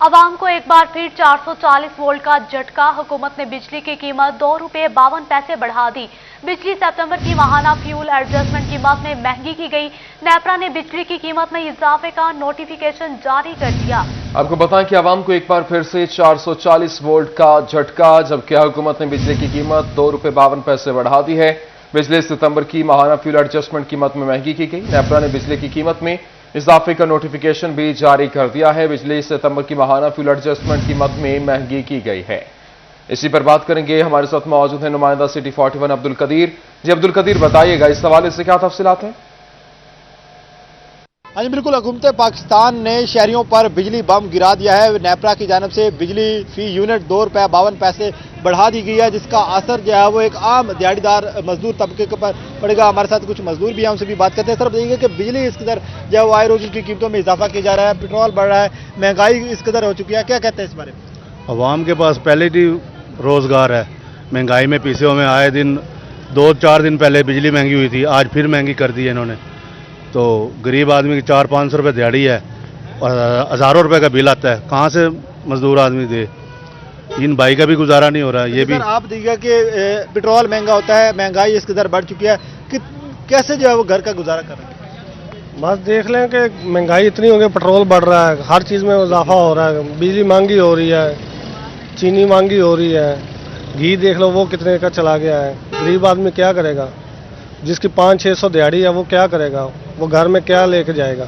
आवाम को एक बार फिर 440 वोल्ट का झटका। हुकूमत ने बिजली की कीमत ₹2.52 बढ़ा दी। बिजली सितंबर की माहाना फ्यूल एडजस्टमेंट कीमत में महंगी की गई। नेपरा ने बिजली की कीमत में इजाफे का नोटिफिकेशन जारी कर दिया। आपको बताएं कि आवाम को एक बार फिर से 440 वोल्ट का झटका, जबकि हुकूमत ने बिजली की कीमत ₹2.52 बढ़ा दी है। बिजली सितंबर की माहाना फ्यूल एडजस्टमेंट कीमत में महंगी की गई। नेपरा ने बिजली की कीमत में इजाफे का नोटिफिकेशन भी जारी कर दिया है। बिजली सितंबर की माहाना फ्यूल एडजस्टमेंट कीमत में महंगी की गई है। इसी पर बात करेंगे, हमारे साथ मौजूद है नुमाइंदा सिटी 41 अब्दुल कदीर। जी अब्दुल कदीर, बताइएगा इस हवाले से क्या तफसीलात हैं? हाँ जी बिल्कुल, हुकूमत पाकिस्तान ने शहरियों पर बिजली बम गिरा दिया है। नेपरा की जानिब से बिजली फी यूनिट ₹2.52 बढ़ा दी गई है, जिसका असर जो है वो एक आम दिहाड़ीदार मजदूर तबके के पर पड़ेगा। हमारे साथ कुछ मजदूर भी हैं, उनसे भी बात करते हैं। सर बताइए कि बिजली इस कदर जो है वो आए रोज की कीमतों में इजाफा किया जा रहा है, पेट्रोल बढ़ रहा है, महंगाई इस कदर हो चुकी है, क्या कहते हैं इस बारे में? अवाम के पास पहले ही रोजगार है, महंगाई में पीछे हुए आए दिन 2-4 दिन पहले बिजली महंगी हुई थी, आज फिर महंगी कर दी है इन्होंने। तो गरीब आदमी की 400-500 रुपये दिहाड़ी है और हज़ारों रुपए का बिल आता है, कहाँ से मजदूर आदमी दे? इन भाई का भी गुजारा नहीं हो रहा है। ये भी आप देखिएगा कि पेट्रोल महंगा होता है, महंगाई इस कदर बढ़ चुकी है कि कैसे जो है वो घर का गुजारा कर रहे हैं? बस देख लें कि महंगाई इतनी हो गई, पेट्रोल बढ़ रहा है, हर चीज़ में इजाफा हो रहा है, बिजली महंगी हो रही है, चीनी महंगी हो रही है, घी देख लो वो कितने का चला गया है। गरीब आदमी क्या करेगा? जिसकी 500-600 दिहाड़ी है वो क्या करेगा? वो घर में क्या लेके जाएगा?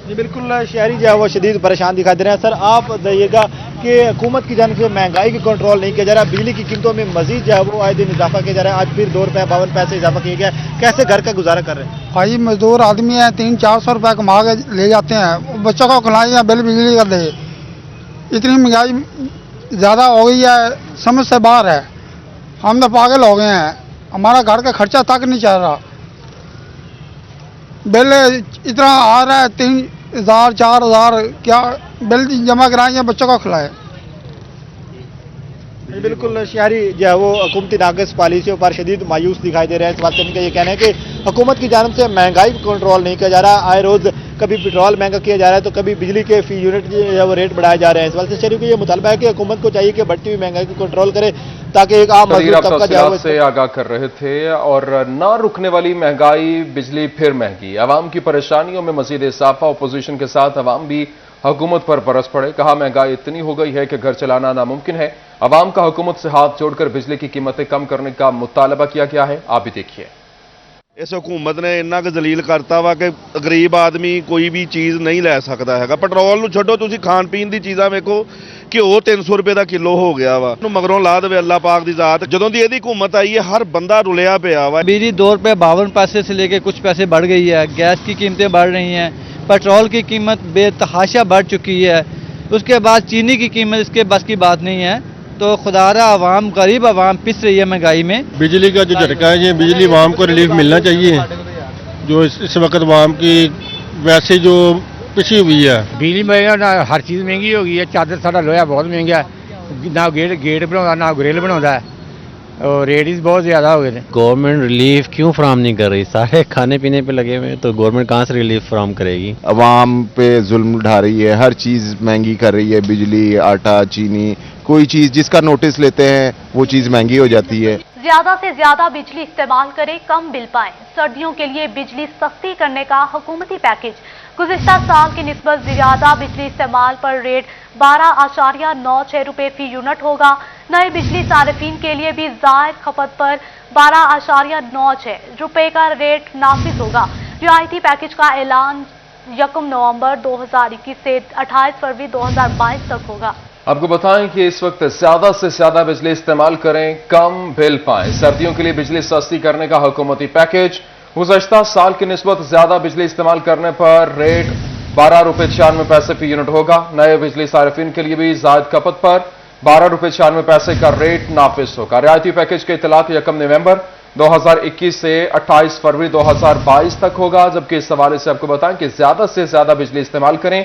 जी बिल्कुल, शहरी जो है वो शदीद परेशान दिखाई दे रहे हैं। सर आप बताइएगा कि हुकूमत की जानिब से महंगाई की कंट्रोल नहीं किया जा रहा, बिजली की कीमतों में मजीद जो है वो आए दिन इजाफा किया जा रहा है, आज फिर ₹2.52 इजाफा किया गया, कैसे घर का गुजारा कर रहे हैं? भाई मजदूर आदमी है, 300-400 रुपये कमा के ले जाते हैं, बच्चों को खिलाएं या बिल बिजली का दे। इतनी महंगाई ज़्यादा हो गई है, समझ से बाहर है। हम तो पागल हो गए हैं, हमारा घर का खर्चा तक नहीं चल रहा। बिल इतना आ रहा है 3,000-4,000, क्या बिल जमा कराएंगे बच्चों को खिलाए? बिल्कुल, शहरी जो है वो हुकूमती नाक़िस पॉलिसियों पर शदीद मायूस दिखाई दे रहे हैं। इस बात से इनका ये कहना है कि हुकूमत की जानिब से महंगाई को कंट्रोल नहीं किया जा रहा। आए रोज़ कभी पेट्रोल महंगा किया जा रहा है तो कभी बिजली के फी यूनिट जो है वो रेट बढ़ाए जा रहे हैं। इस बात से शहरी को ये मुतालबा है कि हुकूमत को चाहिए कि बढ़ती हुई महंगाई को कंट्रोल करे, ताकि एक आम मजदूर तबका जो है से आगाह कर रहे थे। और ना रुकने वाली महंगाई, बिजली फिर महंगी, आवाम की परेशानियों में मजीद इजाफा। अपोजिशन के साथ आवाम भी हुकूमत पर बरस पड़े। कहा महंगाई इतनी हो गई है कि घर चलाना नामुमकिन है। आवाम का हुकूमत से हाथ जोड़कर बिजली की कीमतें कम करने का मुतालबा किया गया है। आप भी देखिए। इस हुकूमत ने इन्ना क जलील करता वा कि गरीब आदमी कोई भी चीज़ नहीं लै सकता है। पेट्रोल ਨੂੰ ਛੱਡੋ, ਤੁਸੀਂ ਖਾਣ ਪੀਣ ਦੀ ਚੀਜ਼ਾਂ ਵੇਖੋ, ਘਿਓ 300 ਰੁਪਏ ਦਾ ਕਿਲੋ ਹੋ ਗਿਆ ਵਾ। ਮਗਰੋਂ ਲਾ ਦੇਵੇ ਅੱਲਾਹ ਪਾਕ ਦੀ ਜ਼ਾਤ। ਜਦੋਂ ਦੀ ਇਹਦੀ हुकूमत आई है हर बंदा रुलिया पिया वा। बिजली ₹2.52 से लेके कुछ पैसे बढ़ गई है, गैस की कीमतें बढ़ रही हैं, पेट्रोल की कीमत बेतहाशा बढ़ चुकी है, उसके बाद चीनी की कीमत इसके बस की बात नहीं है। तो खुदारा आवाम, गरीब आवाम पिस रही है महंगाई में। बिजली का जो झटका है, ये बिजली आवाम को रिलीफ मिलना चाहिए, जो इस वक्त आवाम की वैसे जो पिछी हुई है। बिजली में ना हर चीज़ महंगी हो गई है। चादर साढ़ा लोहा बहुत महंगा है, ना गेट बना ना ग्रिल बना, और रेट बहुत ज़्यादा हो गए। गवर्नमेंट रिलीफ क्यों फराम नहीं कर रही? सारे खाने पीने पे लगे हुए हैं, तो गवर्नमेंट कहाँ से रिलीफ फराम करेगी? अवाम पे जुल्म ढा रही है, हर चीज़ महंगी कर रही है, बिजली, आटा, चीनी, कोई चीज़ जिसका नोटिस लेते हैं वो चीज़ महंगी हो जाती है। ज्यादा से ज्यादा बिजली इस्तेमाल करें, कम बिल पाएं। सर्दियों के लिए बिजली सस्ती करने का हुकूमती पैकेज। गुज़िश्ता साल की निस्बत ज्यादा बिजली इस्तेमाल पर रेट ₹12.96 फी यूनिट होगा। नए बिजली सारिफीन के लिए भी जायद खपत पर ₹12.96 का रेट नाफिज होगा। रियायती पैकेज का ऐलान 1 नवंबर 2021 से 28 फरवरी 2022 तक होगा। आपको बताएं कि इस वक्त ज्यादा से ज्यादा बिजली इस्तेमाल करें, कम बिल पाएं। सर्दियों के लिए बिजली सस्ती करने का हुकूमती पैकेज। गुज़श्ता साल की निस्बत ज्यादा बिजली इस्तेमाल करने पर रेट ₹12.96 फी यूनिट होगा। नए बिजली सारिफीन के लिए भी जायद खपत पर ₹12.96 का रेट नाफिज होगा। रियायती पैकेज के इतलात 1 नवंबर 2021 से 28 फरवरी 2022 तक होगा। जबकि इस हवाले से आपको बताएं कि ज्यादा से ज्यादा बिजली इस्तेमाल करें,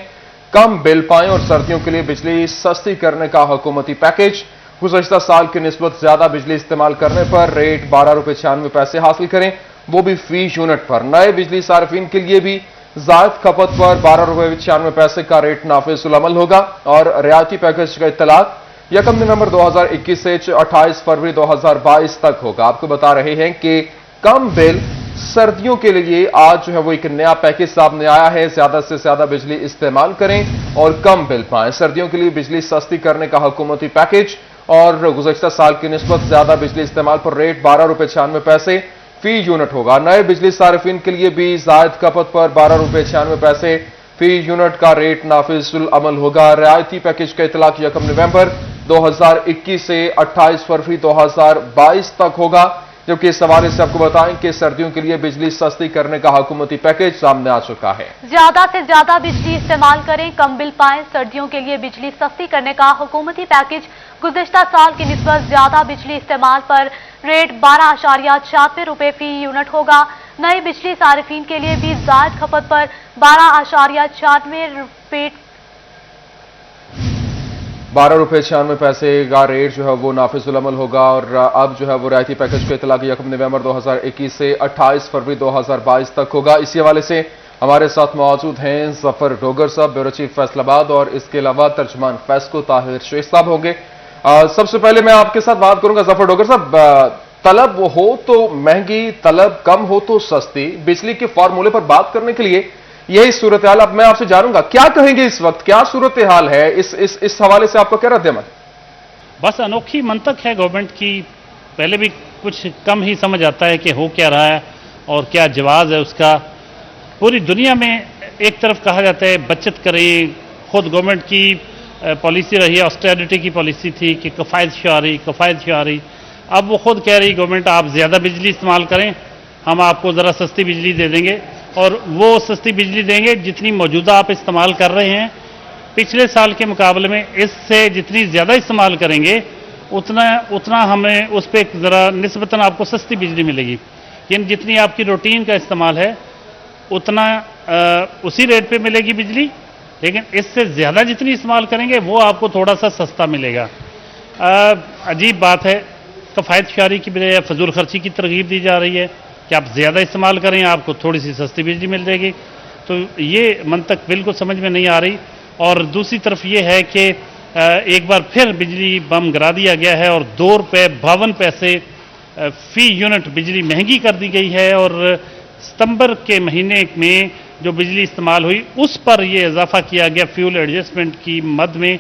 कम बिल पाएं और सर्दियों के लिए बिजली सस्ती करने का हुकूमती पैकेज। गुज़श्ता साल की निस्बत ज्यादा बिजली इस्तेमाल करने पर रेट ₹12.96 हासिल करें, वो भी फी यूनिट पर। नए बिजली सार्फिन के लिए भी जायद खपत पर 12 रुपए 96 पैसे का रेट नाफिजुल अमल होगा और रियायती पैकेज का इत्तलाक 1 नवंबर 2021 से 28 फरवरी 2022 तक होगा। आपको बता रहे हैं कि कम बिल सर्दियों के लिए आज जो है वो एक नया पैकेज सामने आया है। ज्यादा से ज्यादा बिजली इस्तेमाल करें और कम बिल पाएं। सर्दियों के लिए बिजली सस्ती करने का हुकूमती पैकेज और गुज़श्ता साल की निस्बत ज्यादा बिजली इस्तेमाल पर रेट 12 रुपए 96 पैसे फी यूनिट होगा। नए बिजली सारिफिन के लिए भी जायद खपत पर 12 रुपए 96 पैसे फी यूनिट का रेट नाफिजुल अमल होगा। रियायती पैकेज का इतलाक 1 नवंबर 2021 से 28 फरवरी 2022 तक होगा। जबकि इस हवाले से आपको बताएं कि सर्दियों के लिए बिजली सस्ती करने का हुकूमती पैकेज सामने आ चुका है। ज्यादा से ज्यादा बिजली इस्तेमाल करें, कम बिल पाएं। सर्दियों के लिए बिजली सस्ती करने का हुकूमती पैकेज गुज़श्ता साल की निस्बत ज्यादा बिजली इस्तेमाल पर रेट 12.96 रुपए फी यूनिट होगा। नए बिजली सारिफिन के लिए भी जायद खपत पर 12.96 रुपए 12 रुपए 96 पैसे का रेट जो है वो नाफिजुल अमल होगा। और अब जो है वो रियायती पैकेज का इतलाक 1 नवंबर 2021 से 28 फरवरी 2022 तक होगा। इसी हवाले से हमारे साथ मौजूद हैं जफर डोगर साहब, ब्यूरो चीफ फैसलाबाद, और इसके अलावा तर्जुमान फेस्को ताहिर शेख साहब होंगे। सबसे पहले मैं आपके साथ बात करूंगा जफर डोगर साहब, तलब हो तो महंगी, तलब कम हो तो सस्ती, बिजली के फार्मूले पर बात करने के लिए यही सूरत हाल। अब मैं आपसे जानूंगा क्या कहेंगे इस वक्त, क्या सूरत हाल है, इस हवाले से आपका क्या रद्द-ए-अमल? बस अनोखी मंतक है गवर्नमेंट की। पहले भी कुछ कम ही समझ आता है कि हो क्या रहा है और क्या जवाब है उसका। पूरी दुनिया में एक तरफ कहा जाता है बचत करें, खुद गवर्नमेंट की पॉलिसी रही है, ऑस्टेरिटी की पॉलिसी थी कि किफ़ायत शुआरी। अब वो खुद कह रही गवर्नमेंट आप ज़्यादा बिजली इस्तेमाल करें, हम आपको ज़रा सस्ती बिजली दे देंगे, और वो सस्ती बिजली देंगे जितनी मौजूदा आप इस्तेमाल कर रहे हैं पिछले साल के मुकाबले में, इससे जितनी ज़्यादा इस्तेमाल करेंगे उतना हमें उस पर ज़रा निस्बतन आपको सस्ती बिजली मिलेगी। यानी जितनी आपकी रूटीन का इस्तेमाल है उतना उसी रेट पे मिलेगी बिजली, लेकिन इससे ज़्यादा जितनी इस्तेमाल करेंगे वो आपको थोड़ा सा सस्ता मिलेगा। अजीब बात है, किफ़ायत शुआरी की बजाय फजूल खर्ची की तरगीब दी जा रही है कि आप ज़्यादा इस्तेमाल करें आपको थोड़ी सी सस्ती बिजली मिल जाएगी। तो ये मंतक बिल्कुल समझ में नहीं आ रही। और दूसरी तरफ ये है कि एक बार फिर बिजली बम गिरा दिया गया है और 2 रुपये 52 पैसे फी यूनिट बिजली महंगी कर दी गई है। और सितंबर के महीने में जो बिजली इस्तेमाल हुई उस पर यह इजाफा किया गया फ्यूल एडजस्टमेंट की मद में,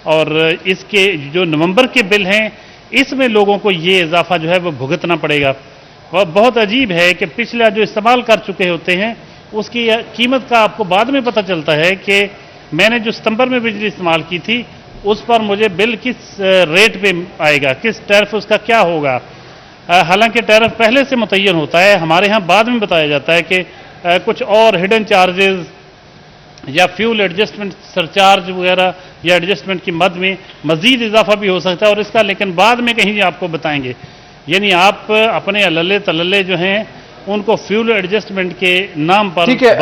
और इसके जो नवंबर के बिल हैं इसमें लोगों को ये इजाफा जो है वो भुगतना पड़ेगा। और बहुत अजीब है कि पिछला जो इस्तेमाल कर चुके होते हैं उसकी कीमत का आपको बाद में पता चलता है कि मैंने जो सितंबर में बिजली इस्तेमाल की थी उस पर मुझे बिल किस रेट पे आएगा, किस टैरिफ उसका क्या होगा। हालांकि टैरिफ पहले से मुतय्यन होता है, हमारे यहाँ बाद में बताया जाता है कि कुछ और हिडन चार्जेस या फ्यूल एडजस्टमेंट सरचार्ज वगैरह या एडजस्टमेंट की मद में मजीद इजाफा भी हो सकता है, और इसका लेकिन बाद में कहीं आपको बताएंगे। यानी आप अपने अल्ले तल्ले जो हैं उनको फ्यूल एडजस्टमेंट के नाम पर ठीक है।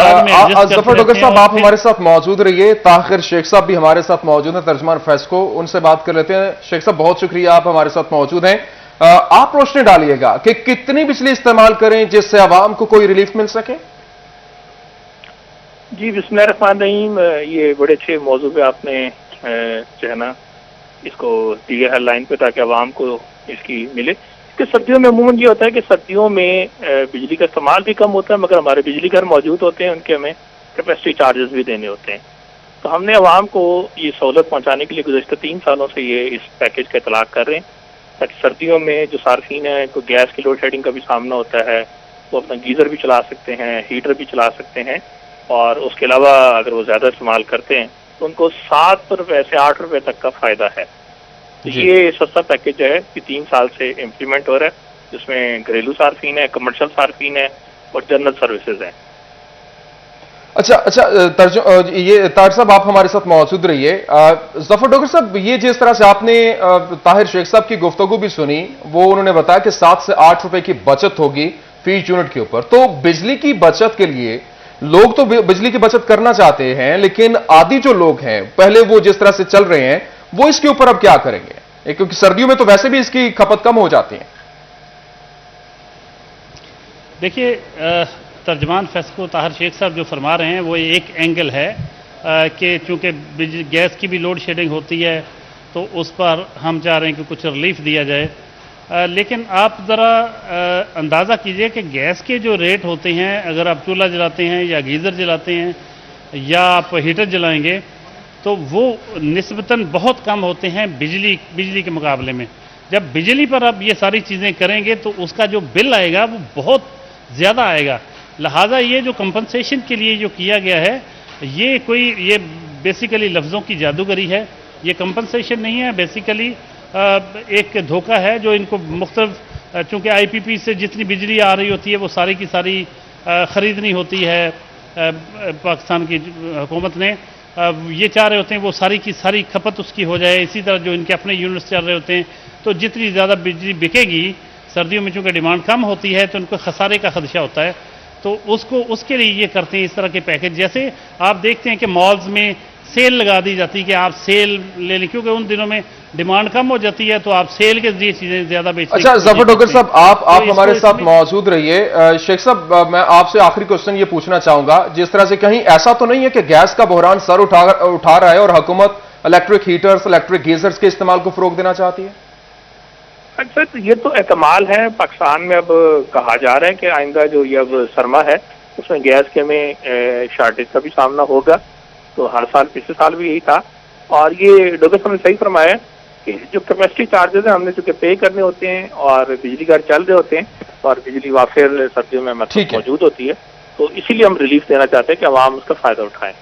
जफर डोगर साहब आप हमारे साथ मौजूद रहिए, ताहिर शेख साहब भी हमारे साथ मौजूद हैं, तर्जुमान फेस्को, उनसे बात कर लेते हैं। शेख साहब बहुत शुक्रिया, आप हमारे साथ मौजूद हैं। आप रोशनी डालिएगा कि कितनी बिजली इस्तेमाल करें जिससे आवाम को कोई रिलीफ मिल सके। जी बिस्मिल्लाहिर्रहमानिर्रहीम, ये बड़े अच्छे मौजू पे आपने जो है ना इसको दी है हेडलाइन पे ताकि आवाम को इसकी मिले। कि सर्दियों में अमूमन ये होता है कि सर्दियों में बिजली का इस्तेमाल भी कम होता है, मगर हमारे बिजली घर मौजूद होते हैं, उनके हमें कैपेसिटी चार्जेस भी देने होते हैं। तो हमने आवाम को ये सहूलत पहुँचाने के लिए गुज़श्ता 3 सालों से ये इस पैकेज का इतलाक कर रहे हैं, ताकि सर्दियों में जो सार्फिन है को गैस की लोड शेडिंग का भी सामना होता है, वो अपना गीज़र भी चला सकते हैं, हीटर भी चला सकते हैं, और उसके अलावा अगर वो ज़्यादा इस्तेमाल करते हैं तो उनको 7 रुपये से 8 रुपये तक का फ़ायदा है। तो ये सस्ता पैकेज जो है कि 3 साल से इम्प्लीमेंट हो रहा है, जिसमें घरेलू सार्फिन है, कमर्शियल सार्फिन है और जनरल सर्विसेज हैं। अच्छा, ये ताहिर साहब आप हमारे साथ मौजूद रहिए। जफर डोगर साहब, ये जिस तरह से आपने ताहिर शेख साहब की गुफ्तगू भी सुनी, वो उन्होंने बताया कि 7 से 8 रुपए की बचत होगी फी यूनिट के ऊपर। तो बिजली की बचत के लिए लोग तो बिजली की बचत करना चाहते हैं, लेकिन आदि जो लोग हैं पहले वो जिस तरह से चल रहे हैं वो इसके ऊपर अब क्या करेंगे, क्योंकि सर्दियों में तो वैसे भी इसकी खपत कम हो जाती है। देखिए तर्जमान फेस्को ताहिर शेख साहब जो फरमा रहे हैं वो एक एंगल है कि चूँकि गैस की भी लोड शेडिंग होती है तो उस पर हम चाह रहे हैं कि कुछ रिलीफ दिया जाए। लेकिन आप ज़रा अंदाज़ा कीजिए कि गैस के जो रेट होते हैं, अगर आप चूल्हा जलाते हैं या गीज़र जलाते हैं या आप हीटर जलाएंगे तो वो निस्बतन बहुत कम होते हैं बिजली के मुकाबले में। जब बिजली पर आप ये सारी चीज़ें करेंगे तो उसका जो बिल आएगा वो बहुत ज़्यादा आएगा। लिहाजा ये जो कंपनसेशन के लिए जो किया गया है ये बेसिकली लफ्ज़ों की जादूगरी है। ये कंपनसेशन नहीं है, बेसिकली एक धोखा है जो इनको मुख्तलिफ, चूँकि IPP से जितनी बिजली आ रही होती है वो सारी की सारी ख़रीदनी होती है। पाकिस्तान की हुकूमत ने ये चाह रहे होते हैं वो सारी की सारी खपत उसकी हो जाए। इसी तरह जो इनके अपने यूनिट्स चल रहे होते हैं तो जितनी ज़्यादा बिजली बिकेगी, सर्दियों में चूँकि डिमांड कम होती है तो उनको खसारे का खदशा होता है, तो उसके लिए ये करते हैं इस तरह के पैकेज। जैसे आप देखते हैं कि मॉल्स में सेल लगा दी जाती है कि आप सेल ले लें, क्योंकि उन दिनों में डिमांड कम हो जाती है तो आप सेल के जरिए चीज़ें ज़्यादा बेचते हैं। अच्छा जफर डोगर साहब, आप हमारे साथ मौजूद रहिए। शेख साहब, मैं आपसे आखिरी क्वेश्चन ये पूछना चाहूंगा, जिस तरह से कहीं ऐसा तो नहीं है कि गैस का बहरान सर उठा रहा है और हुकूमत इलेक्ट्रिक हीटर्स, इलेक्ट्रिक गीजर्स के इस्तेमाल को फरोग देना चाहती है? अच्छा, तो ये तो एहतमाल है। पाकिस्तान में अब कहा जा रहा है कि आइंदा जो ये अब सरमा है उसमें गैस के में शार्टेज का भी सामना होगा। तो हर साल, पिछले साल भी यही था। और ये डॉक्टर साहब ने सही फरमाया कि जो कैपेसिटी चार्जेस हैं हमने चूंकि पे करने होते हैं और बिजली घर चल रहे होते हैं और बिजली वाफिर सर्दियों में मतलब मौजूद होती है, तो इसीलिए हम रिलीफ देना चाहते हैं कि आवाम उसका फायदा उठाएं।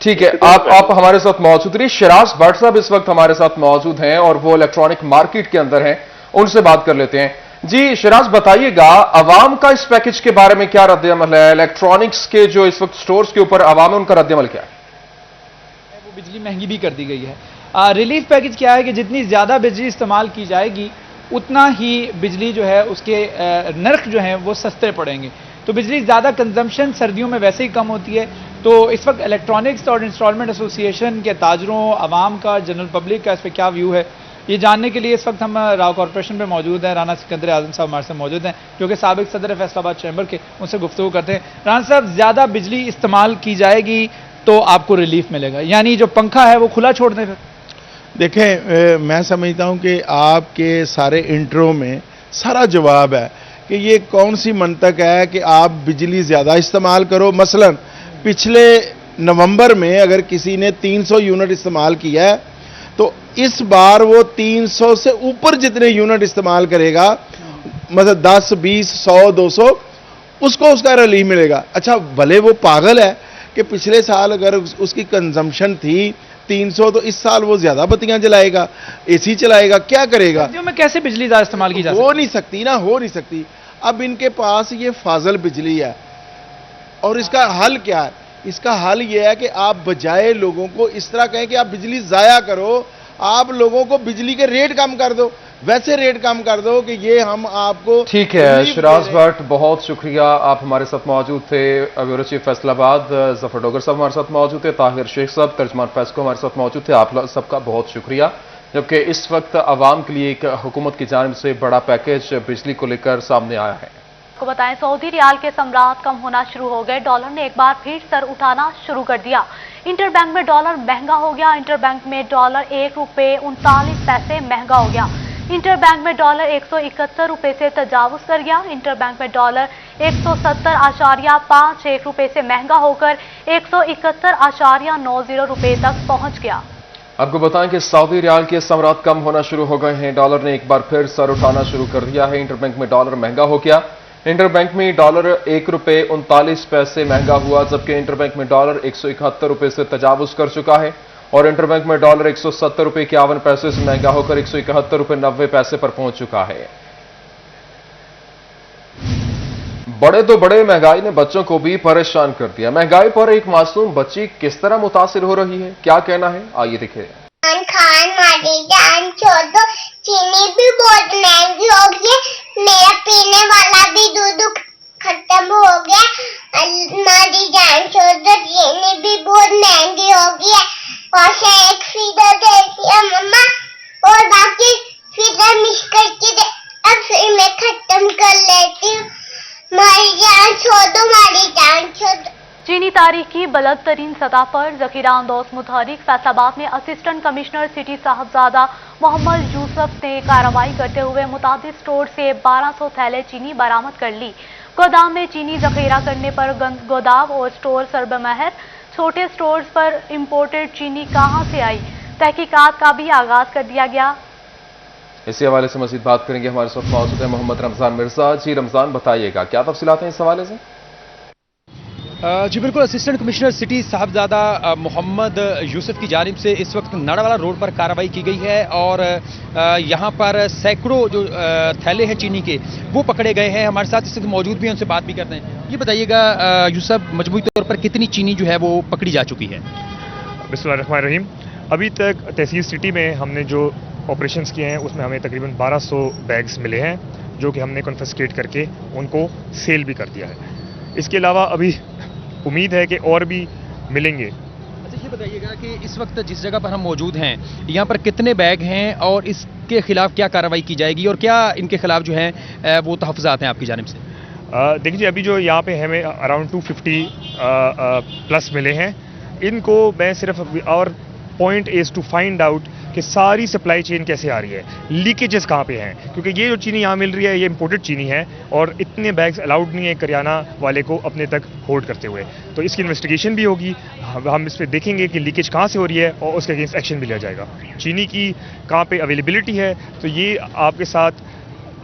ठीक है, आप हमारे साथ मौजूद रहिए। शिराज भट्ट साहब इस वक्त हमारे साथ मौजूद हैं और वो इलेक्ट्रॉनिक मार्केट के अंदर हैं, उनसे बात कर लेते हैं। जी शिराज, बताइएगा अवाम का इस पैकेज के बारे में क्या रद्द-ए-अमल है? इलेक्ट्रॉनिक्स के जो इस वक्त स्टोर्स के ऊपर अवाम है उनका रद्द-ए-अमल क्या है? वो बिजली महंगी भी कर दी गई है। रिलीफ पैकेज क्या है कि जितनी ज़्यादा बिजली इस्तेमाल की जाएगी उतना ही बिजली जो है उसके नर्ख जो हैं वो सस्ते पड़ेंगे। तो बिजली ज़्यादा कंजम्पशन सर्दियों में वैसे ही कम होती है। तो इस वक्त इलेक्ट्रॉनिक्स और इंस्टॉलमेंट एसोसिएशन के ताजरों, अवाम का, जनरल पब्लिक का इस पर क्या व्यू है, ये जानने के लिए इस वक्त हम राव कॉर्पोरेशन पे मौजूद हैं। राना सिकंदर आजम साहब हमारे साथ मौजूद हैं जो कि साबिक सदर फैसलाबाद चैम्बर के, उनसे गुफ्तगू करते हैं। राना साहब, ज़्यादा बिजली इस्तेमाल की जाएगी तो आपको रिलीफ मिलेगा, यानी जो पंखा है वो खुला छोड़ दें? फिर देखें, मैं समझता हूं कि आपके सारे इंट्रो में सारा जवाब है कि ये कौन सी मंतक है कि आप बिजली ज़्यादा इस्तेमाल करो। मसलन पिछले नवंबर में अगर किसी ने 300 यूनिट इस्तेमाल किया है तो इस बार वो 300 से ऊपर जितने यूनिट इस्तेमाल करेगा, मतलब 10, 20, 100, 200, उसको उसका रिलीफ मिलेगा। अच्छा, भले वो पागल है कि पिछले साल अगर उसकी कंजम्पशन थी 300 तो इस साल वो ज्यादा बत्तियां जलाएगा, एसी चलाएगा, क्या करेगा? में कैसे बिजली ज्यादा इस्तेमाल की जा सकती? हो नहीं सकती ना, हो नहीं सकती। अब इनके पास ये फाजल बिजली है और इसका हल क्या है? इसका हल ये है कि आप बजाय लोगों को इस तरह कहें कि आप बिजली जाया करो, आप लोगों को बिजली के रेट कम कर दो, वैसे रेट कम कर दो कि ये हम आपको। ठीक है शिराज भट्ट, बहुत शुक्रिया, आप हमारे साथ मौजूद थे। ब्यूरो चीफ फैसलाबाद जफर डोगर साहब हमारे साथ मौजूद थे, ताहिर शेख साहब तर्जमान फेस्को हमारे साथ मौजूद थे। आप सबका बहुत शुक्रिया। जबकि इस वक्त आवाम के लिए एक हुकूमत की जानिब से बड़ा पैकेज बिजली को लेकर सामने आया है। आपको बताएं, सऊदी रियाल के सम्राट कम होना शुरू हो गए। डॉलर ने एक बार फिर सर उठाना शुरू कर दिया। इंटरबैंक में डॉलर महंगा हो गया। इंटरबैंक में डॉलर ₹1.39 महंगा हो गया। इंटरबैंक में डॉलर 171 रुपए से तजावुज कर गया। इंटरबैंक में डॉलर 170.51 रुपए से महंगा होकर 171.90 रुपए तक पहुंच गया। आपको बताएं कि सऊदी रियाल के सम्राट कम होना शुरू हो गए हैं। डॉलर ने एक बार फिर सर उठाना शुरू कर दिया है। इंटरबैंक में डॉलर महंगा हो गया। इंटरबैंक में डॉलर ₹1.39 महंगा हुआ, जबकि इंटरबैंक में डॉलर 171 रुपए से तजावुज कर चुका है और इंटरबैंक में डॉलर 170.51 से महंगा होकर 171.90 पर पहुंच चुका है। बड़े तो बड़े, महंगाई ने बच्चों को भी परेशान कर दिया। महंगाई पर एक मासूम बच्ची किस तरह मुतासिर हो रही है, क्या कहना है, आइए देखिए। खान मारी जान छोड़ दो, चीनी भी बहुत महंगी हो गई, मेरा पीने वाला भी दूध खत्म हो गया। मारी जान छोड़ दो, चीनी भी बहुत महंगी हो गई है। और से एक फीडर देती है मम्मा और बाकी फीडर मिक्स करके अब फिर मैं खत्म कर लेती हूँ। हमारी जान छोड़ दो, हमारी जान छोड़ दो। चीनी तारीख की बुलंद तरीन सतह पर जखीरा अंदोज मुतहरिक फैसलाबाद में assistant commissioner city Sahibzada Mohammad Yousuf ने कार्रवाई करते हुए मुताबिक स्टोर से 1200 थैले चीनी बरामद कर ली। गोदाम में चीनी जखीरा करने पर गोदाम और स्टोर सरबमहर, छोटे स्टोर्स पर इंपोर्टेड चीनी कहां से आई, तहकीकात का भी आगाज कर दिया गया। इसी हवाले से मजीद बात करेंगे, हमारे साथ मौजूद है मोहम्मद रमजान मिर्जा। जी रमजान, बताइएगा क्या तफसीलात हैं इस हवाले से? जी बिल्कुल, assistant commissioner city Sahibzada Mohammad Yousuf की जानिब से इस वक्त नाड़ावाला रोड पर कार्रवाई की गई है और यहाँ पर सैकड़ों जो थैले हैं चीनी के वो पकड़े गए हैं। हमारे साथ इस वक्त मौजूद भी हैं, उनसे बात भी करते हैं। ये बताइएगा यूसुफ, मजमूई तौर पर कितनी चीनी जो है वो पकड़ी जा चुकी है? बिस्मिल्लाहिर्रहमानिर्रहीम। अभी तक तहसील सिटी में हमने जो ऑपरेशंस किए हैं उसमें हमें तकरीबन 1200 बैग्स मिले हैं, जो कि हमने कॉन्फिस्केट करके उनको सेल भी कर दिया है। इसके अलावा अभी उम्मीद है कि और भी मिलेंगे। अच्छा, ये बताइएगा कि इस वक्त जिस जगह पर हम मौजूद हैं यहाँ पर कितने बैग हैं और इसके खिलाफ क्या कार्रवाई की जाएगी और क्या इनके खिलाफ जो है वो तहफ़्फ़ुज़ात हैं आपकी जानिब से? देखिए, अभी जो यहाँ पे हमें अराउंड 250 प्लस मिले हैं। इनको मैं सिर्फ और point is to find out कि सारी सप्लाई चेन कैसे आ रही है, लीकेजेस कहाँ पे हैं, क्योंकि ये जो चीनी यहाँ मिल रही है ये इंपोर्टेड चीनी है और इतने बैग्स अलाउड नहीं है करियाना वाले को अपने तक होल्ड करते हुए। तो इसकी इन्वेस्टिगेशन भी होगी, हम इस पर देखेंगे कि लीकेज कहाँ से हो रही है और उसके अगेंस्ट एक्शन भी लिया जाएगा। चीनी की कहाँ पे अवेलेबिलिटी है तो ये आपके साथ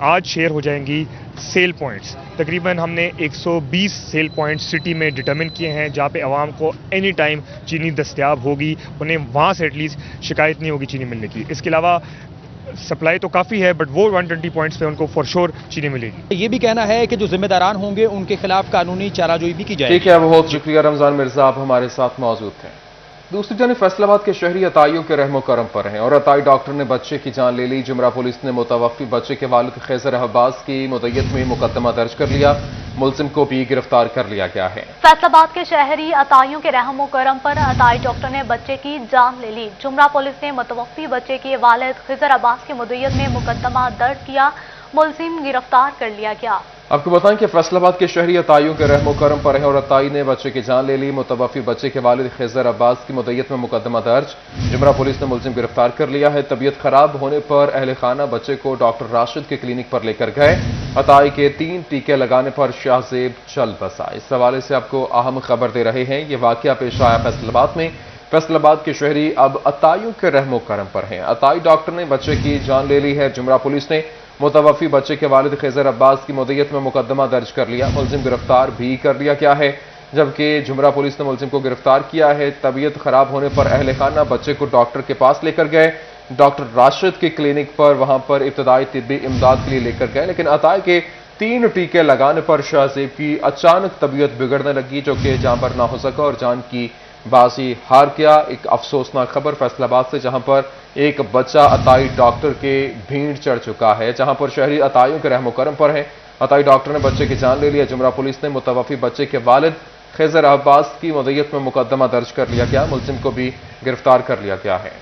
आज शेयर हो जाएंगी सेल पॉइंट्स। तकरीबन हमने 120 सेल पॉइंट्स सिटी में डिटरमिन किए हैं जहाँ पे आवाम को एनी टाइम चीनी दस्तयाब होगी, उन्हें वहाँ से एटलीस्ट शिकायत नहीं होगी चीनी मिलने की। इसके अलावा सप्लाई तो काफ़ी है बट वो 120 पॉइंट्स पे उनको फॉर श्योर चीनी मिलेगी। ये भी कहना है कि जो जिम्मेदारान होंगे उनके खिलाफ कानूनी चाराजोई भी की जाएगी। ठीक है, बहुत शुक्रिया रमजान मिर्जा, आप हमारे साथ मौजूद थे। दूसरी जानिब फैसलाबाद के शहरी अताइयों के रहमो करम पर हैं और अताई डॉक्टर ने बच्चे की जान ले ली। जुमरा पुलिस ने मुतवफ़्फ़ी बच्चे के वालिद खैसर अब्बास की मुद्दत में मुकदमा दर्ज कर लिया। मुलजिम को भी गिरफ्तार कर लिया गया है। फैसलाबाद के शहरी अताइयों के रहमो करम पर अताई डॉक्टर ने बच्चे की जान ले ली। जुमरा पुलिस ने मुतवफ़्फ़ी बच्चे के वालिद खैसर अब्बास की मुद्दत में मुकदमा दर्ज किया, मुलजिम गिरफ्तार कर लिया गया। आपको बताएं कि फैसलाबाद के शहरी अताइयों के रहमो करम पर है और अताई ने बच्चे की जान ले ली। मुतवफ़्फ़ी बच्चे के वालिद खैसर अब्बास की मुद्दत में मुकदमा दर्ज, जुमरा पुलिस ने मुलजिम गिरफ्तार कर लिया है। तबीयत खराब होने पर अहले खाना बच्चे को डॉक्टर राशिद के क्लिनिक पर लेकर गए। अताई के 3 टीके लगाने पर शाहजेब चल बसा। इस हवाले से आपको अहम खबर दे रहे हैं। ये वाकया पेश आया फैसलाबाद में। फैसलाबाद के शहरी अब अताइयों के रहमो करम पर हैं। अताई डॉक्टर ने बच्चे की जान ले ली है। जुमरा पुलिस ने मुतवफ़्फ़ी बच्चे के वालिद खैसर अब्बास की मुद्दत में मुकदमा दर्ज कर लिया, मुलजिम गिरफ्तार भी कर लिया गया है। जबकि जुमरा पुलिस ने मुलजिम को गिरफ्तार किया है। तबीयत खराब होने पर अहले खाना बच्चे को डॉक्टर के पास लेकर गए, डॉक्टर राशिद की क्लिनिक पर, वहां पर इब्तदाई तिब्बी इमदाद के लिए लेकर गए, लेकिन अताई के 3 टीके लगाने पर शाहजेब की अचानक तबीयत बिगड़ने लगी, जो कि जान पर ना हो सका और जान की बाजी हार गया। एक अफसोसनाक खबर फैसलाबाद से, जहां पर एक बच्चा अताई डॉक्टर के भीड़ चढ़ चुका है, जहां पर शहरी अताइयों के रहमो करम पर है। अताई डॉक्टर ने बच्चे की जान ले लिया। जुमरा पुलिस ने मुतवफ़्फ़ी बच्चे के वालिद खैसर अब्बास की मुद्दत में मुकदमा दर्ज कर लिया गया, मुलजिम को भी गिरफ्तार कर लिया गया है।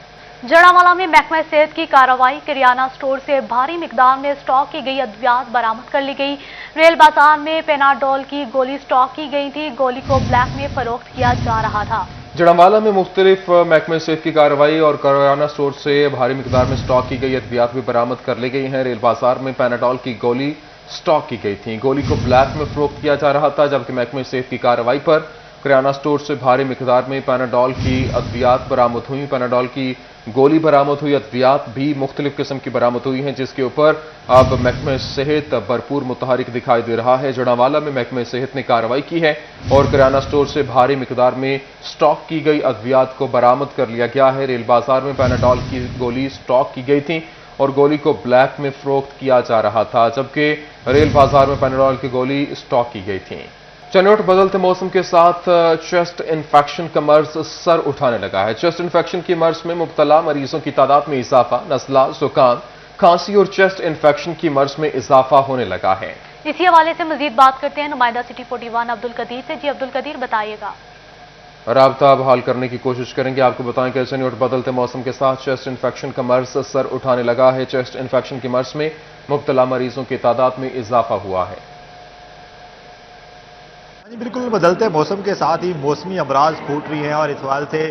जड़ावाला में महकमा सेहत की कार्रवाई, किराना स्टोर से भारी मिकदार में स्टॉक की गई अद्वियात बरामद कर ली गई। रेल बाजार में पेनाडोल की गोली स्टॉक की गई थी, गोली को ब्लैक में फरोख्त किया जा रहा था। जड़ावाला में मुख्तलिफ महकमे सेहत की कार्रवाई और किराना स्टोर से भारी मिकदार में स्टॉक की गई अद्वियात भी बरामद कर ली गई हैं। रेल बाजार में पेनाडोल की गोली स्टॉक की गई थी, गोली को ब्लैक में फरोख्त किया जा रहा था। जबकि महकमे सेहत की कार्रवाई पर किराना स्टोर से भारी मिकदार में पेनाडोल की अद्वियात बरामद हुई, पेनाडोल की गोली बरामद हुई, अद्वियात भी मुख्तलिफ किस्म की बरामद हुई हैं, जिसके ऊपर अब महकमे सेहत भरपूर मुतहरिक दिखाई दे रहा है। जड़ावाला में महकमे सेहत ने कार्रवाई की है और किराना स्टोर से भारी मिकदार में स्टॉक की गई अद्वियात को बरामद कर लिया गया है। रेल बाजार में पेनाडोल की गोली स्टॉक की गई थी और गोली को ब्लैक में फरोख्त किया जा रहा था, जबकि रेल बाजार में पेनाडोल की गोली स्टॉक की गई थी। चनौट बदलते मौसम के साथ चेस्ट इन्फेक्शन का मर्ज सर उठाने लगा है। चेस्ट इन्फेक्शन की मर्ज में मुब्तला मरीजों की तादाद में इजाफा, नज़ला, जुकाम, खांसी और चेस्ट इन्फेक्शन की मर्ज में इजाफा होने लगा है। इसी हवाले से मजीद बात करते हैं नुमाइंदा सिटी 41 अब्दुल कदीर से। जी अब्दुल कदीर, बताइएगा। राब्ता बहाल करने की कोशिश करेंगे। आपको बताएं कि चनौट बदलते मौसम के साथ चेस्ट इन्फेक्शन का मर्ज सर उठाने लगा है। चेस्ट इन्फेक्शन की मर्ज में मुब्तला मरीजों की तादाद में इजाफा हुआ है। جی بالکل بدلتے موسم کے ساتھ ہی موسمی امراض پھوٹ رہی ہیں اور اس وجہ سے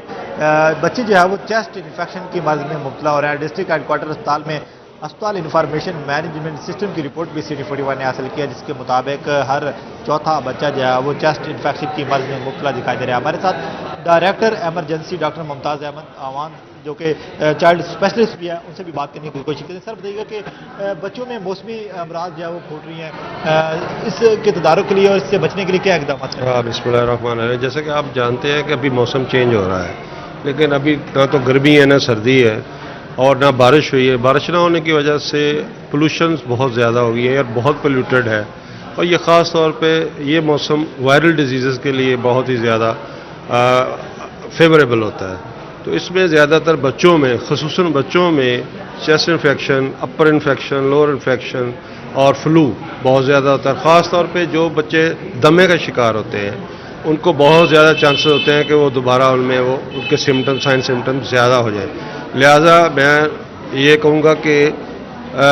بچے جو ہے وہ چیسٹ انفیکشن کی مرض میں مبتلا ہو رہے ہیں. ڈسٹرکٹ ہیڈ کوارٹر اسپتال میں اسپتال انفارمیشن مینجمنٹ سسٹم کی رپورٹ بھی CD41 نے حاصل کیا، جس کے مطابق ہر چوتھا بچہ جو ہے وہ چیسٹ انفیکشن کی مرض میں مبتلا دکھائی دے رہا ہے. ہمارے ساتھ ڈائریکٹر ایمرجنسی ڈاکٹر ممتاز احمد آوان جو کہ چائلڈ اسپیشلسٹ بھی ہیں، ان سے بھی بات کرنے کی کوشش کریں. سر بتائیے گا کہ بچوں میں موسمی امراض جو ہے وہ پھوٹ رہی ہیں، اس کے تدارک کے لیے اور اس سے بچنے کے لیے کیا اقدامات ہیں؟ بسم اللہ الرحمن الرحیم. جیسا کہ آپ جانتے ہیں کہ ابھی موسم چینج ہو رہا ہے، لیکن ابھی نہ تو گرمی ہے نہ سردی ہے اور نہ بارش ہوئی ہے. بارش نہ ہونے کی وجہ سے پولوشن بہت زیادہ ہو گئی ہے اور بہت پولیوٹڈ ہے، اور یہ خاص طور پہ یہ موسم وائرل ڈیزیزز کے لیے بہت ہی زیادہ فیوریبل ہوتا ہے. تو اس میں زیادہ تر بچوں میں، خصوصاً بچوں میں چیسٹ انفیکشن، اپر انفیکشن، لوور انفیکشن اور فلو بہت زیادہ ہوتا ہے. خاص طور پہ جو بچے دمے کا شکار ہوتے ہیں ان کو بہت زیادہ چانسز ہوتے ہیں کہ وہ دوبارہ ان میں ان کے سمٹم سائن سمٹم زیادہ ہو جائے. لہٰذا میں یہ کہوں گا کہ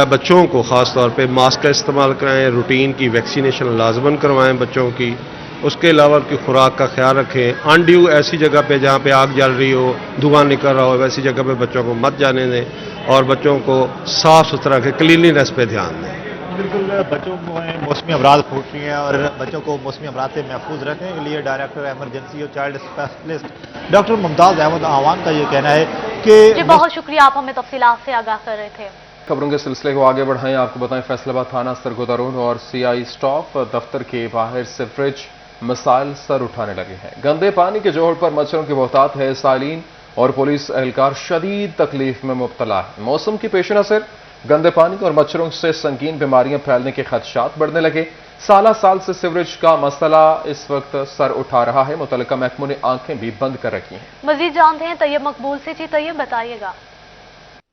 بچوں کو خاص طور پہ ماسک کا استعمال کرائیں، روٹین کی ویکسینیشن لازماً کروائیں بچوں کی. اس کے علاوہ کی خوراک کا خیال رکھیں. انڈیو ایسی جگہ پہ جہاں پہ آگ جل رہی ہو، دھواں نکل رہا ہو، ویسی جگہ پہ بچوں کو مت جانے دیں اور بچوں کو صاف ستھرا رکھیں، کلینلینس پہ دھیان دیں. بالکل بچوں میں موسمی امراض پھوٹ رہی ہیں اور بچوں کو موسمی امراض سے محفوظ رکھنے کے لیے ڈائریکٹر ایمرجنسی اور چائلڈ اسپیشلسٹ ڈاکٹر ممتاز احمد آوان کا یہ کہنا ہے کہ جی بہت شکریہ، آپ ہمیں تفصیلات سے آگاہ کر رہے تھے. خبروں کے سلسلے کو آگے بڑھائیں. آپ کو بتائیں فیصل آباد تھانہ سرگودا روڈ اور CI اسٹاپ دفتر کے باہر سیوریج مسائل سر اٹھانے لگے ہیں. گندے پانی کے جوہر پر مچھروں کی بہتات ہے. سائلین اور پولیس اہلکار شدید تکلیف میں مبتلا ہے. موسم کی پیش نظر گندے پانی اور مچھروں سے سنگین بیماریاں پھیلنے کے خدشات بڑھنے لگے. سالہ سال سے سیوریج کا مسئلہ اس وقت سر اٹھا رہا ہے. متعلقہ محکموں نے آنکھیں بھی بند کر رکھی ہیں. مزید جانتے ہیں طیب مقبول سے. جی طیب بتائیے گا.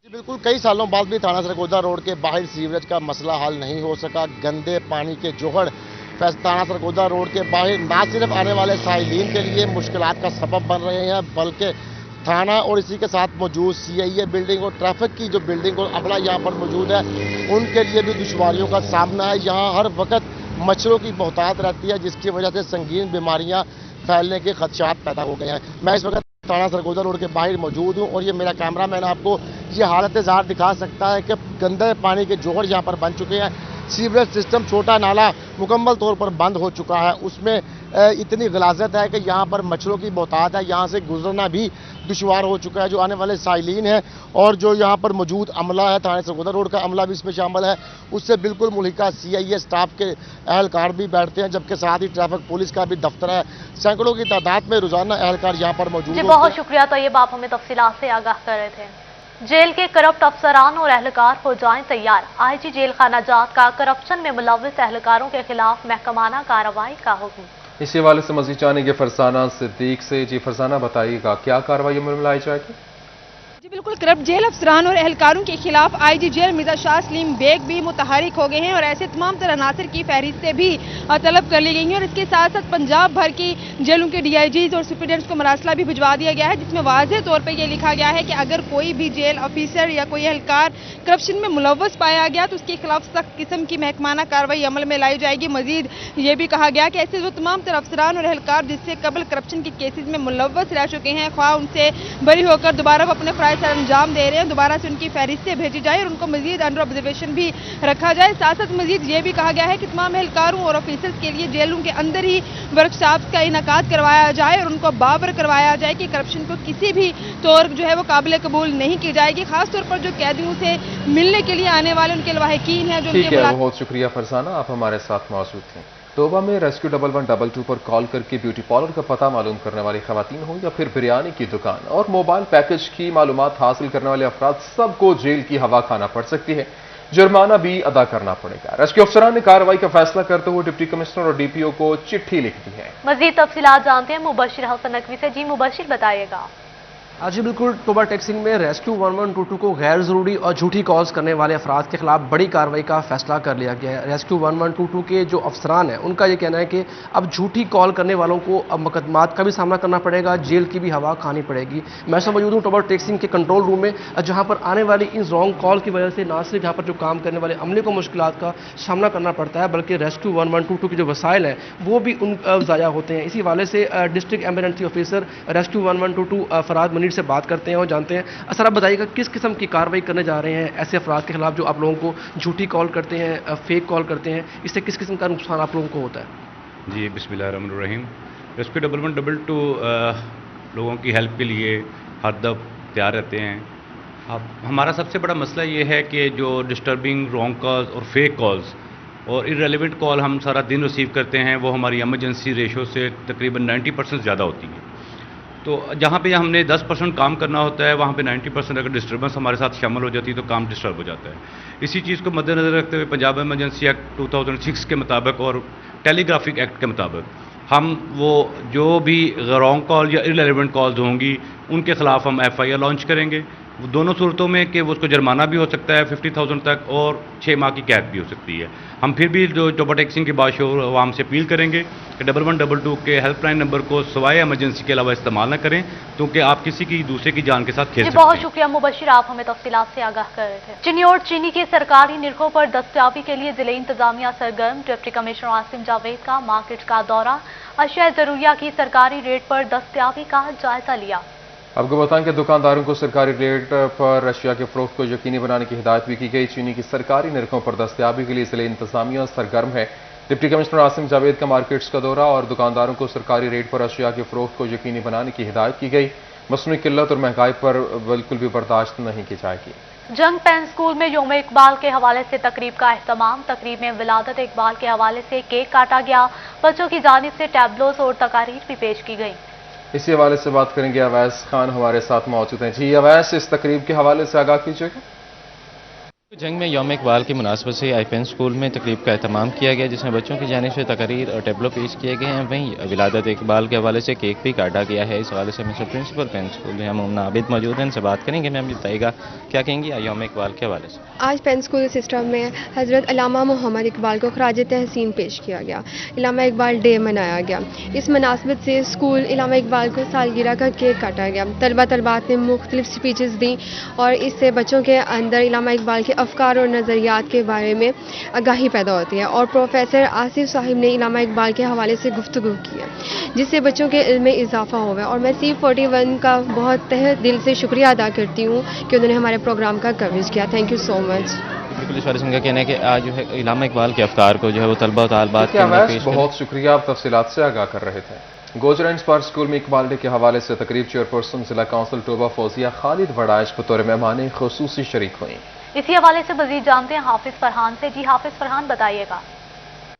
جی بالکل، کئی سالوں بعد بھی تھانہ سرگودا روڈ کے باہر سیوریج کا مسئلہ حل نہیں ہو سکا. گندے پانی کے جوہر تھانہ سرگودا روڈ کے باہر نہ صرف آنے والے سائلین کے لیے مشکلات کا سبب بن رہے ہیں، بلکہ تھانہ اور اسی کے ساتھ موجود CIA بلڈنگ اور ٹریفک کی جو بلڈنگ اور عملہ یہاں پر موجود ہے ان کے لیے بھی دشواریوں کا سامنا ہے. یہاں ہر وقت مچھروں کی بہتات رہتی ہے، جس کی وجہ سے سنگین بیماریاں پھیلنے کے خدشات پیدا ہو گئے ہیں. میں اس وقت تھانہ سرگودا روڈ کے باہر موجود ہوں اور یہ میرا کیمرہ مین آپ کو یہ حالت ظاہر دکھا سکتا ہے کہ گندے پانی کے جوہر یہاں پر بن چکے ہیں. سیوریج سسٹم چھوٹا نالا مکمل طور پر بند ہو چکا ہے. اس میں اتنی غلاظت ہے کہ یہاں پر مچھروں کی بہتات ہے. یہاں سے گزرنا بھی دشوار ہو چکا ہے. جو آنے والے سائلین ہیں اور جو یہاں پر موجود عملہ ہے، تھانہ سرگودا روڈ کا عملہ بھی اس میں شامل ہے، اس سے بالکل ملحقہ CIA اسٹاف کے اہلکار بھی بیٹھتے ہیں، جبکہ ساتھ ہی ٹریفک پولیس کا بھی دفتر ہے. سینکڑوں کی تعداد میں روزانہ اہلکار یہاں پر موجود ہیں. جی بہت شکریہ طیب، آپ ہمیں تفصیلات سے آگاہ کر رہے تھے. جیل کے کرپٹ افسران اور اہلکار ہو جائیں تیار. IG جیل خانہ جات کا کرپشن میں ملوث اہلکاروں کے خلاف محکمانہ کارروائی کا حکم. اسی حوالے سے مزید جانیں گے فرزانہ صدیق سے. جی فرزانہ بتائیے گا کیا کارروائی عمل میں لائی جائے گی؟ جی بالکل، کرپٹ جیل افسران اور اہلکاروں کے خلاف IG جیل مرزا شاہ سلیم بیگ بھی متحرک ہو گئے ہیں اور ایسے تمام تر عناصر کی فہرستیں بھی طلب کر لی گئی ہیں. اور اس کے ساتھ ساتھ پنجاب بھر کی جیلوں کے DIGs اور سپرنٹینڈنٹس کو مراسلہ بھی بھجوا دیا گیا ہے، جس میں واضح طور پر یہ لکھا گیا ہے کہ اگر کوئی بھی جیل آفیسر یا کوئی اہلکار کرپشن میں ملوث پایا گیا تو اس کے خلاف سخت قسم کی محکمانہ کارروائی عمل میں لائی جائے گی. مزید یہ بھی کہا گیا کہ ایسے وہ تمام تر افسران اور اہلکار جس سے قبل کرپشن کے کیسز میں ملوث رہ چکے ہیں، خواہ ان سے بری ہو کر دوبارہ وہ اپنے فرائض سر انجام دے رہے ہیں، دوبارہ سے ان کی فہرستیں بھیجی جائے اور ان کو مزید انڈر آبزرویشن بھی رکھا جائے. ساتھ ساتھ مزید یہ بھی کہا گیا ہے کہ تمام اہلکاروں اور آفیسرز کے لیے جیلوں کے اندر ہی ورکشاپس کا انعقاد کروایا جائے اور ان کو باور کروایا جائے کہ کرپشن کو کسی بھی طور جو ہے وہ قابل قبول نہیں کی جائے گی. خاص طور پر جو قیدیوں سے ملنے کے لیے آنے والے ان کے لواحقین ہیں جو ٹھیک ہے، بہت شکریہ فرزانہ، آپ ہمارے ساتھ موجود تھیں. توبہ میں ریسکیو 1122 پر کال کر کے بیوٹی پارلر کا پتہ معلوم کرنے والی خواتین ہوں یا پھر بریانی کی دکان اور موبائل پیکج کی معلومات حاصل کرنے والے افراد سب کو جیل کی ہوا کھانا پڑ سکتی ہے. جرمانہ بھی ادا کرنا پڑے گا. ریسکیو افسران نے کارروائی کا فیصلہ کرتے ہوئے ڈپٹی کمشنر اور DPO کو چٹھی لکھ دی ہے. مزید تفصیلات جانتے ہیں مبشر حسن نقوی سے. جی مبشر بتائیے گا. جی بالکل، ٹوبا ٹیکسنگ میں ریسکیو 1122 کو غیر ضروری اور جھوٹی کالز کرنے والے افراد کے خلاف بڑی کارروائی کا فیصلہ کر لیا گیا ہے۔ ریسکیو 1122 کے جو افسران ہیں ان کا یہ کہنا ہے کہ اب جھوٹی کال کرنے والوں کو اب مقدمات کا بھی سامنا کرنا پڑے گا، جیل کی بھی ہوا کھانی پڑے گی۔ میں سے موجود ہوں ٹوبا ٹیکسنگ کے کنٹرول روم میں، جہاں پر آنے والی ان رانگ کال کی وجہ سے نہ صرف یہاں پر جو کام کرنے والے عملے کو مشکلات کا سامنا کرنا پڑتا ہے، بلکہ ریسکیو 1122 کے جو وسائل ہیں وہ بھی ان ضائع ہوتے ہیں۔ اسی حوالے سے district emergency officer rescue 1122 Faraz Munir سے بات کرتے ہیں اور جانتے ہیں۔ سر آپ بتائیے گا کس قسم کی کارروائی کرنے جا رہے ہیں ایسے افراد کے خلاف جو آپ لوگوں کو جھوٹی کال کرتے ہیں، فیک کال کرتے ہیں، اس سے کس قسم کا نقصان آپ لوگوں کو ہوتا ہے؟ جی بسم اللہ الرحمن الرحیم۔ ریسکیو 1122 لوگوں کی ہیلپ کے لیے ہر دم تیار رہتے ہیں۔ اب ہمارا سب سے بڑا مسئلہ یہ ہے کہ جو ڈسٹربنگ رانگ کالز اور فیک کالز اور ارریلیونٹ کال ہم سارا دن ریسیو کرتے ہیں، وہ ہماری ایمرجنسی ریشو سے تقریباً 90% زیادہ ہوتی ہیں۔ تو جہاں پہ ہم نے 10% کام کرنا ہوتا ہے، وہاں پہ 90% اگر ڈسٹربنس ہمارے ساتھ شامل ہو جاتی ہے تو کام ڈسٹرب ہو جاتا ہے۔ اسی چیز کو مد نظر رکھتے ہوئے پنجاب ایمرجنسی ایکٹ 2006 کے مطابق اور ٹیلی گرافک ایکٹ کے مطابق ہم وہ جو بھی رانگ کال یا ارریلیونٹ کالز ہوں گی ان کے خلاف ہم FIR لانچ کریں گے، دونوں صورتوں میں کہ وہ اس کو جرمانہ بھی ہو سکتا ہے 50,000 تک اور 6 ماہ کی قید بھی ہو سکتی ہے۔ ہم پھر بھی جو ٹوبا ٹیکسنگ کے باشعور عوام سے اپیل کریں گے کہ 1122 کے ہیلپ لائن نمبر کو سوائے ایمرجنسی کے علاوہ استعمال نہ کریں، کیونکہ آپ کسی کی دوسرے کی جان کے ساتھ کھیل سکتے ہیں۔ بہت شکریہ مبشر، آپ ہمیں تفصیلات سے آگاہ کر رہے تھے۔ چینی اور چینی کے سرکاری نرخوں پر دستیابی کے لیے ضلع انتظامیہ سرگرم، ڈپٹی کمشنر عاصم جاوید کا مارکیٹ کا دورہ، اشیاء ضروریہ کی سرکاری ریٹ پر دستیابی کا جائزہ لیا۔ آپ کو بتائیں کہ دکانداروں کو سرکاری ریٹ پر اشیاء کے فروخت کو یقینی بنانے کی ہدایت بھی کی گئی۔ چینی کی سرکاری نرخوں پر دستیابی کے لیے ضلع انتظامیہ سرگرم ہے۔ ڈپٹی کمشنر عاصم جاوید کا مارکیٹس کا دورہ اور دکانداروں کو سرکاری ریٹ پر اشیاء کے فروخت کو یقینی بنانے کی ہدایت کی گئی۔ مصنوعی قلت اور مہنگائی پر بالکل بھی برداشت نہیں کی جائے گی۔ جنگ پین اسکول میں یوم اقبال کے حوالے سے تقریب کا اہتمام، تقریب میں ولادت اقبال کے حوالے سے کیک کاٹا گیا، بچوں کی جانب سے ٹیبلوز اور تقاریر بھی پیش کی گئی۔ اسی حوالے سے بات کریں گے، اویس خان ہمارے ساتھ موجود ہیں۔ جی اویس، اس تقریب کے حوالے سے آگاہ کیجیے گا۔ جنگ میں یوم اقبال کی مناسبت سے آئی پین اسکول میں تقریب کا اہتمام کیا گیا، جس میں بچوں کی جانب سے تقاریر اور ٹیبلو پیش کیے گئے ہیں۔ وہیں ولادت اقبال کے حوالے سے کیک بھی کاٹا گیا ہے۔ اس حوالے سے مسٹر پرنسپل پین اسکول ہیں مومنہ عابد موجود ہیں، ان سے بات کریں گے۔ میم بتائیے گا کیا کہیں گی یوم اقبال کے حوالے سے؟ آج پین اسکول سسٹم میں حضرت علامہ محمد اقبال کو خراج تحسین پیش کیا گیا، علامہ اقبال ڈے منایا گیا۔ اس مناسبت سے اسکول علامہ اقبال کو سالگرہ کا کیک کاٹا گیا۔ طلباء نے مختلف اسپیچز دیں اور اس سے بچوں کے اندر علامہ اقبال کے افکار اور نظریات کے بارے میں آگاہی پیدا ہوتی ہے، اور پروفیسر آصف صاحب نے علامہ اقبال کے حوالے سے گفتگو کی ہے، جس سے بچوں کے علم میں اضافہ ہوا ہے۔ اور میں C41 کا بہت تہہ دل سے شکریہ ادا کرتی ہوں کہ انہوں نے ہمارے پروگرام کا کوریج کیا۔ تھینک یو سو مچ۔ بالکل، اس بارے میں ان کا کہنا ہے کہ آج جو ہے علامہ اقبال کے افکار کو جو ہے وہ طلباء و طالبات کے اندر پیش کریں۔ بہت شکریہ، آپ تفصیلات سے آگاہ کر رہے تھے۔ گوجر اینڈ اسپار اسکول میں اقبال ڈے کے حوالے سے تقریب چیئرپرسن ضلع کونسل ٹوبا فوزیہ خالد وڑائش بطور مہمان خصوصی شریک ہوئیں۔ اسی حوالے سے مزید جانتے ہیں حافظ فرحان سے۔ جی حافظ فرحان، بتائیے گا۔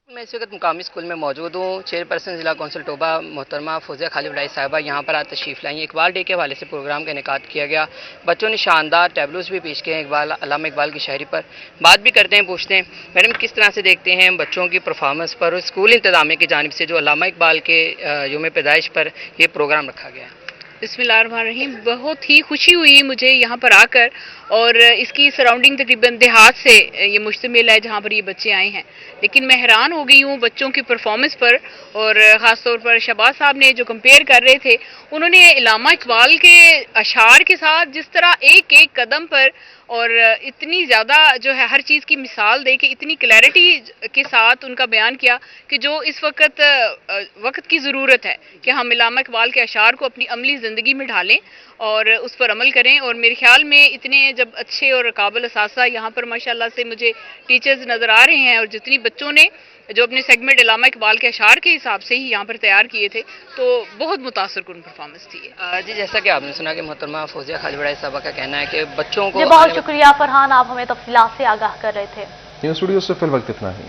میں اس وقت مقامی اسکول میں موجود ہوں۔ چیئرپرسن ضلع کونسل ٹوبا محترمہ فوزیہ خالد وڑائش صاحبہ یہاں پر آج تشریف لائی ہیں۔ اقبال ڈے کے حوالے سے پروگرام کا انعقاد کیا گیا، بچوں نے شاندار ٹیبلوز بھی پیش کیے ہیں علامہ اقبال کی شاعری پر۔ بات بھی کرتے ہیں، پوچھتے ہیں میڈم کس طرح سے دیکھتے ہیں بچوں کی پرفارمنس پر اور اسکول انتظامیہ کی جانب سے جو علامہ اقبال کے یوم پیدائش پر یہ پروگرام رکھا گیا ہے؟ بسم اللہ الرحمن الرحیم۔ بہت ہی خوشی ہوئی مجھے یہاں پر آ کر، اور اس کی سراؤنڈنگ تقریباً دیہات سے یہ مشتمل ہے جہاں پر یہ بچے آئے ہیں، لیکن میں حیران ہو گئی ہوں بچوں کی پرفارمنس پر، اور خاص طور پر شہباز صاحب نے جو کمپیئر کر رہے تھے، انہوں نے علامہ اقبال کے اشعار کے ساتھ جس طرح ایک ایک قدم پر اور اتنی زیادہ جو ہے ہر چیز کی مثال دے کے اتنی کلیئرٹی کے ساتھ ان کا بیان کیا کہ جو اس وقت کی ضرورت ہے کہ ہم علامہ اقبال کے اشعار کو اپنی عملی زندگی میں ڈھالیں اور اس پر عمل کریں۔ اور میرے خیال میں اتنے جب اچھے اور قابل اساتذہ یہاں پر ماشاءاللہ سے مجھے ٹیچرز نظر آ رہے ہیں، اور جتنی بچوں نے جو اپنے سیگمنٹ علامہ اقبال کے اشعار کے حساب سے ہی یہاں پر تیار کیے تھے، تو بہت متاثر کن پرفارمنس تھی۔ جی جیسا کہ آپ نے سنا کہ محترمہ فوزیہ خالد وڑائش صاحبہ کا کہنا ہے کہ بچوں کو بہت شکریہ فرحان، آپ ہمیں تفصیلات سے آگاہ کر رہے تھے۔ نیوز اسٹوڈیو سے فی الوقت اتنا ہی۔